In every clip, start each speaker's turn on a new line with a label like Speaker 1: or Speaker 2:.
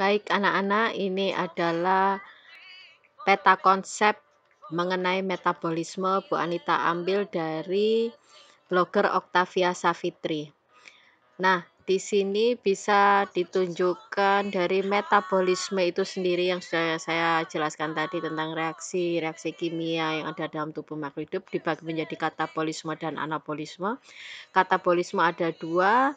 Speaker 1: Baik anak-anak, ini adalah peta konsep mengenai metabolisme Bu Anita ambil dari blogger Octavia Savitri. Nah, di sini bisa ditunjukkan dari metabolisme itu sendiri yang sudah saya jelaskan tadi tentang reaksi kimia yang ada dalam tubuh makhluk hidup dibagi menjadi katabolisme dan anabolisme. Katabolisme ada dua,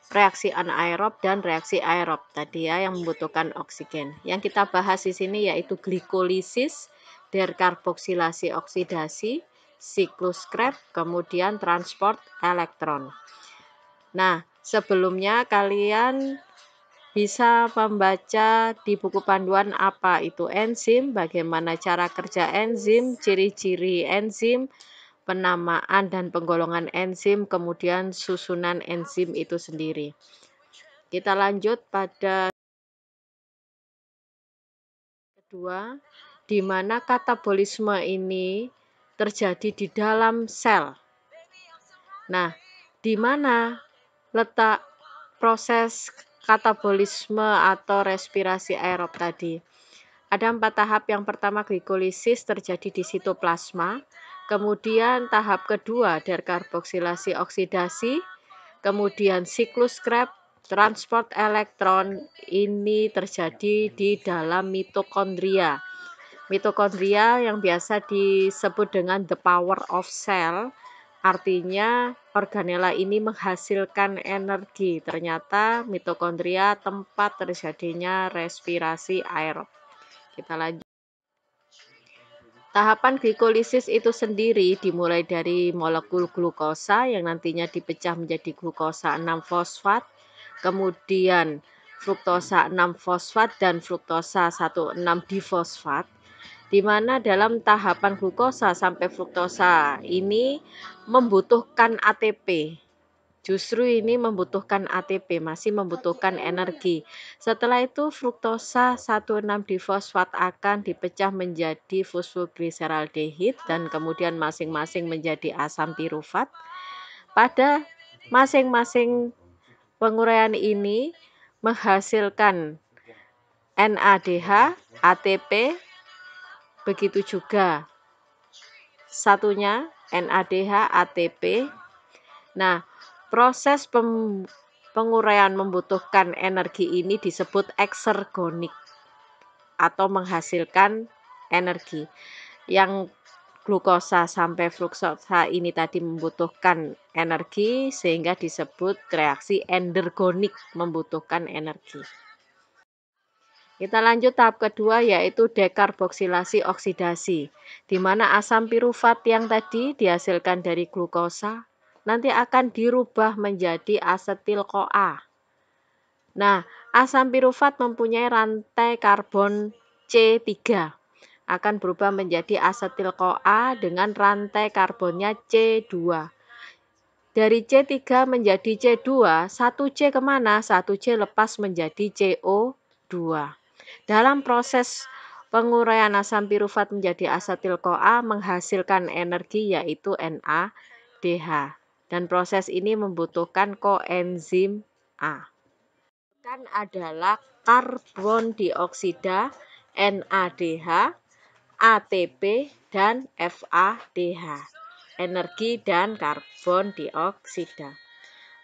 Speaker 1: reaksi anaerob dan reaksi aerob tadi ya yang membutuhkan oksigen. Yang kita bahas di sini yaitu glikolisis, dekarboksilasi oksidasi, siklus Krebs, kemudian transport elektron. Nah, sebelumnya kalian bisa membaca di buku panduan apa itu enzim, bagaimana cara kerja enzim, ciri-ciri enzim, penamaan dan penggolongan enzim, kemudian susunan enzim itu sendiri. Kita lanjut pada kedua, di mana katabolisme ini terjadi di dalam sel. Nah, di mana letak proses katabolisme atau respirasi aerob tadi? Ada 4 tahap. Yang pertama glikolisis terjadi di sitoplasma. Kemudian tahap kedua dekarboksilasi oksidasi. Kemudian siklus Krebs, transport elektron ini terjadi di dalam mitokondria. Mitokondria yang biasa disebut dengan the power of cell, artinya organela ini menghasilkan energi. Ternyata mitokondria tempat terjadinya respirasi aerob. Kita lanjut. Tahapan glikolisis itu sendiri dimulai dari molekul glukosa yang nantinya dipecah menjadi glukosa 6-fosfat, kemudian fruktosa 6-fosfat dan fruktosa 1,6-difosfat, di mana dalam tahapan glukosa sampai fruktosa ini membutuhkan ATP. Justru ini membutuhkan ATP, masih membutuhkan energi. Setelah itu fruktosa 1,6-difosfat akan dipecah menjadi fosfogliserdehid dan kemudian masing-masing menjadi asam pirufat. Pada masing-masing penguraian ini menghasilkan NADH, ATP, begitu juga satunya NADH, ATP. Nah, proses penguraian membutuhkan energi ini disebut eksergonik atau menghasilkan energi. Yang glukosa sampai fruktosa ini tadi membutuhkan energi sehingga disebut reaksi endergonik, membutuhkan energi. Kita lanjut tahap kedua yaitu dekarboksilasi oksidasi, di mana asam pirufat yang tadi dihasilkan dari glukosa nanti akan dirubah menjadi asetil-CoA. Nah, asam pirufat mempunyai rantai karbon C3, akan berubah menjadi asetil-CoA dengan rantai karbonnya C2. Dari C3 menjadi C2, 1C kemana? 1C lepas menjadi CO2. Dalam proses penguraian asam pirufat menjadi asetil-CoA menghasilkan energi yaitu NADH. Dan proses ini membutuhkan koenzim A. Kan adalah karbon dioksida, NADH, ATP, dan FADH. Energi dan karbon dioksida.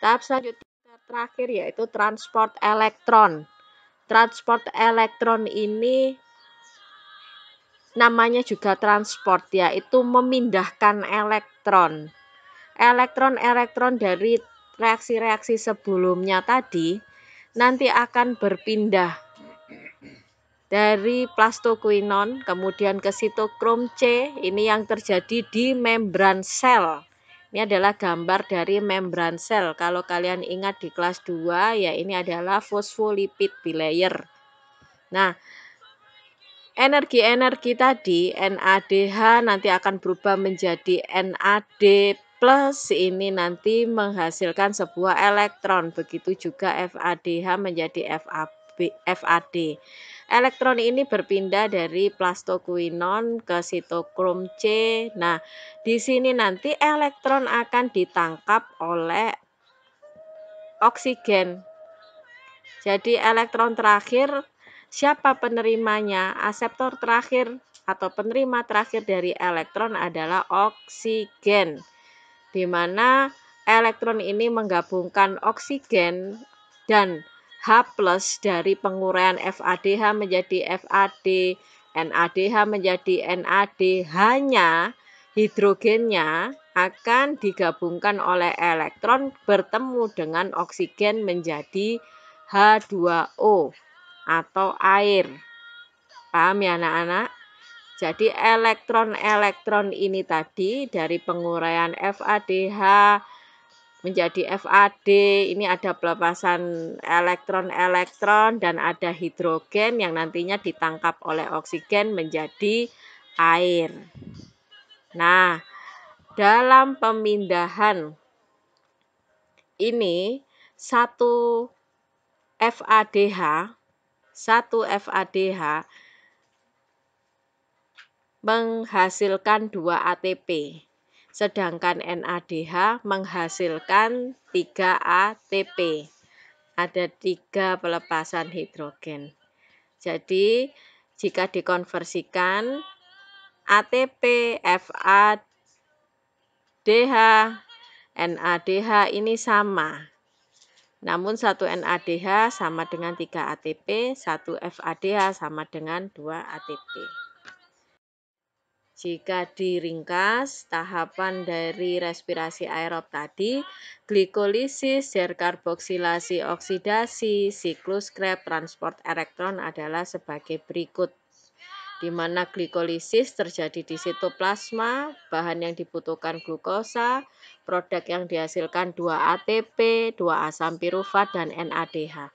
Speaker 1: Tahap selanjutnya terakhir yaitu transport elektron. Transport elektron ini namanya juga transport, yaitu memindahkan elektron. Elektron-elektron dari reaksi-reaksi sebelumnya tadi nanti akan berpindah dari plastoquinon kemudian ke sitokrom C. Ini yang terjadi di membran sel. Ini adalah gambar dari membran sel. Kalau kalian ingat di kelas 2 ya, ini adalah fosfolipid bilayer. Nah, energi-energi tadi NADH nanti akan berubah menjadi NAD+, ini nanti menghasilkan sebuah elektron. Begitu juga FADH menjadi FAD. Elektron ini berpindah dari plastoquinon ke sitokrom C. Nah, di sini nanti elektron akan ditangkap oleh oksigen. Jadi elektron terakhir, siapa penerimanya? Aseptor terakhir atau penerima terakhir dari elektron adalah oksigen, di mana elektron ini menggabungkan oksigen dan H+ dari penguraian FADH menjadi FAD, NADH menjadi NAD, hanya hidrogennya akan digabungkan oleh elektron bertemu dengan oksigen menjadi H2O atau air. Paham ya anak-anak? Jadi elektron-elektron ini tadi dari penguraian FADH menjadi FAD, ini ada pelepasan elektron-elektron dan ada hidrogen yang nantinya ditangkap oleh oksigen menjadi air. Nah, dalam pemindahan ini satu FADH menghasilkan 2 ATP, sedangkan NADH menghasilkan 3 ATP. Ada 3 pelepasan hidrogen. Jadi, jika dikonversikan ATP, FADH, NADH ini sama. Namun 1 NADH sama dengan 3 ATP, 1 FADH sama dengan 2 ATP. Jika diringkas, tahapan dari respirasi aerob tadi, glikolisis, dekarboksilasi, oksidasi, siklus Krebs, transport elektron adalah sebagai berikut. Di mana glikolisis terjadi di sitoplasma, bahan yang dibutuhkan glukosa, produk yang dihasilkan 2 ATP, 2 asam pirufat, dan NADH.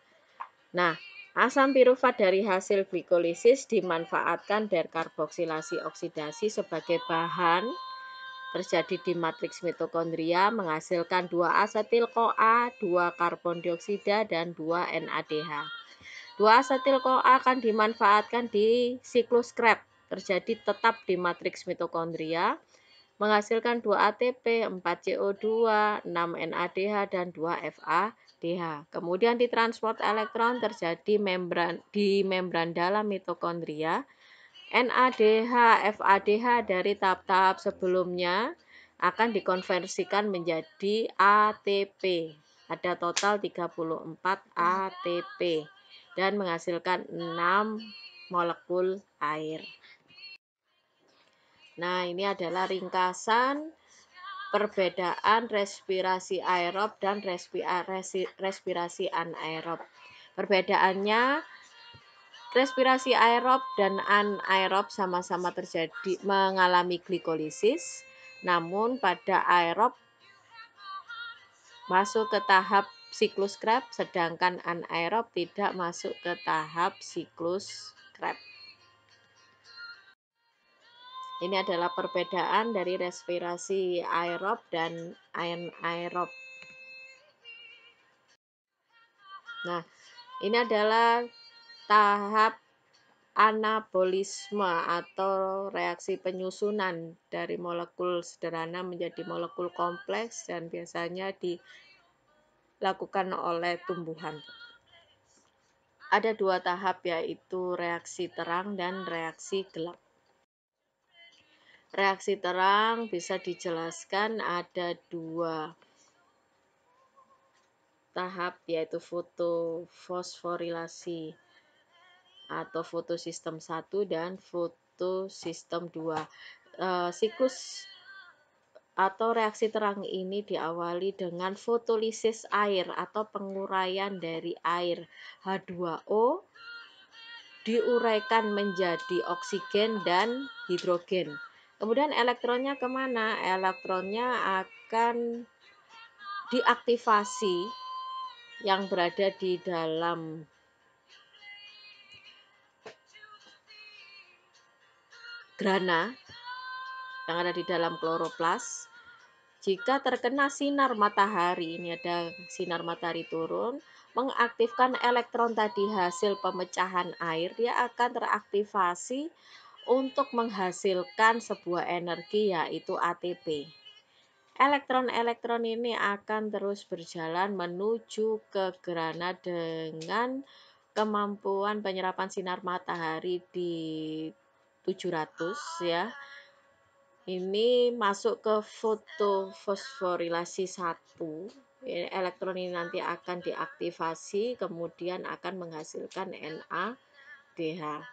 Speaker 1: Nah, asam pirufat dari hasil glikolisis dimanfaatkan dekarboksilasi oksidasi sebagai bahan terjadi di matriks mitokondria menghasilkan 2 asetil-CoA, 2 karbon dioksida, dan 2 NADH. 2 asetil-CoA akan dimanfaatkan di siklus Krebs, terjadi tetap di matriks mitokondria, menghasilkan 2 ATP, 4 CO2, 6 NADH, dan 2 FADH. Kemudian ditransport elektron terjadi di membran dalam mitokondria. NADH, FADH dari tahap-tahap sebelumnya akan dikonversikan menjadi ATP. Ada total 34 ATP dan menghasilkan 6 molekul air. Nah, ini adalah ringkasan perbedaan respirasi aerob dan respirasi anaerob. Perbedaannya, respirasi aerob dan anaerob sama-sama terjadi mengalami glikolisis, namun pada aerob masuk ke tahap siklus Krebs, sedangkan anaerob tidak masuk ke tahap siklus Krebs. Ini adalah perbedaan dari respirasi aerob dan anaerob. Nah, ini adalah tahap anabolisme atau reaksi penyusunan dari molekul sederhana menjadi molekul kompleks dan biasanya dilakukan oleh tumbuhan. Ada 2 tahap, yaitu reaksi terang dan reaksi gelap. Reaksi terang bisa dijelaskan ada 2 tahap, yaitu fotofosforilasi atau fotosistem 1 dan fotosistem 2. Siklus atau reaksi terang ini diawali dengan fotolisis air atau penguraian dari air H2O diuraikan menjadi oksigen dan hidrogen. Kemudian elektronnya kemana? Elektronnya akan diaktifasi yang berada di dalam grana yang ada di dalam kloroplas. Jika terkena sinar matahari, ini ada sinar matahari turun, mengaktifkan elektron tadi hasil pemecahan air, dia akan teraktivasi untuk menghasilkan sebuah energi, yaitu ATP. Elektron-elektron ini akan terus berjalan menuju ke gerhana dengan kemampuan penyerapan sinar matahari di 700 ya. Ini masuk ke fotofosforilasi 1. Elektron ini nanti akan diaktifasi, kemudian akan menghasilkan NADH.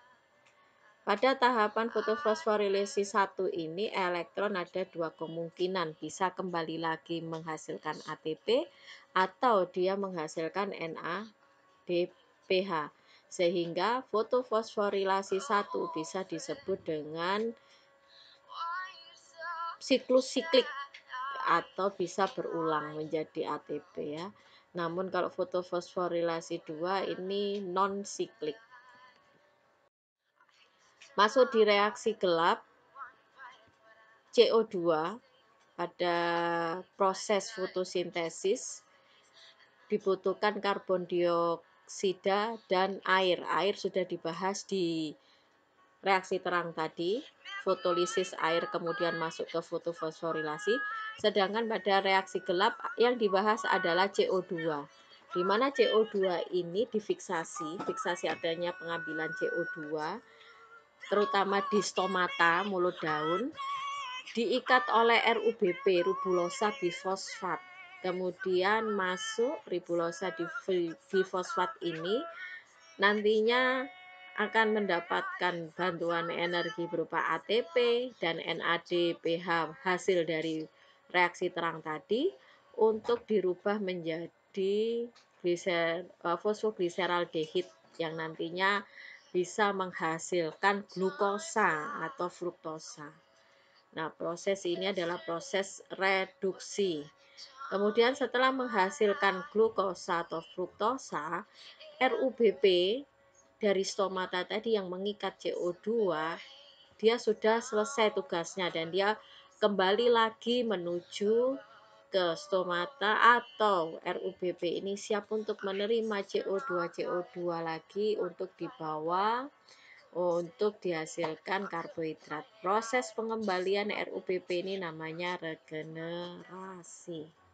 Speaker 1: Pada tahapan fotofosforilasi 1 ini, elektron ada dua kemungkinan, bisa kembali lagi menghasilkan ATP atau dia menghasilkan NADPH. Sehingga fotofosforilasi 1 bisa disebut dengan siklus siklik atau bisa berulang menjadi ATP ya. Namun kalau fotofosforilasi 2 ini non siklik. Masuk di reaksi gelap, CO2 pada proses fotosintesis dibutuhkan karbon dioksida dan air. Air sudah dibahas di reaksi terang tadi, fotolisis air kemudian masuk ke fotofosforilasi. Sedangkan pada reaksi gelap yang dibahas adalah CO2. Di mana CO2 ini difiksasi, fiksasi adanya pengambilan CO2 terutama di stomata mulut daun, diikat oleh RUBP, ribulosa bifosfat. Kemudian masuk ribulosa bifosfat ini nantinya akan mendapatkan bantuan energi berupa ATP dan NADPH hasil dari reaksi terang tadi untuk dirubah menjadi fosfogliseraldehid yang nantinya bisa menghasilkan glukosa atau fruktosa. Nah, proses ini adalah proses reduksi. Kemudian setelah menghasilkan glukosa atau fruktosa, RUBP dari stomata tadi yang mengikat CO2, dia sudah selesai tugasnya dan dia kembali lagi menuju ke stomata atau RUBP ini siap untuk menerima CO2 lagi untuk dibawa untuk dihasilkan karbohidrat. Proses pengembalian RUBP ini namanya regenerasi.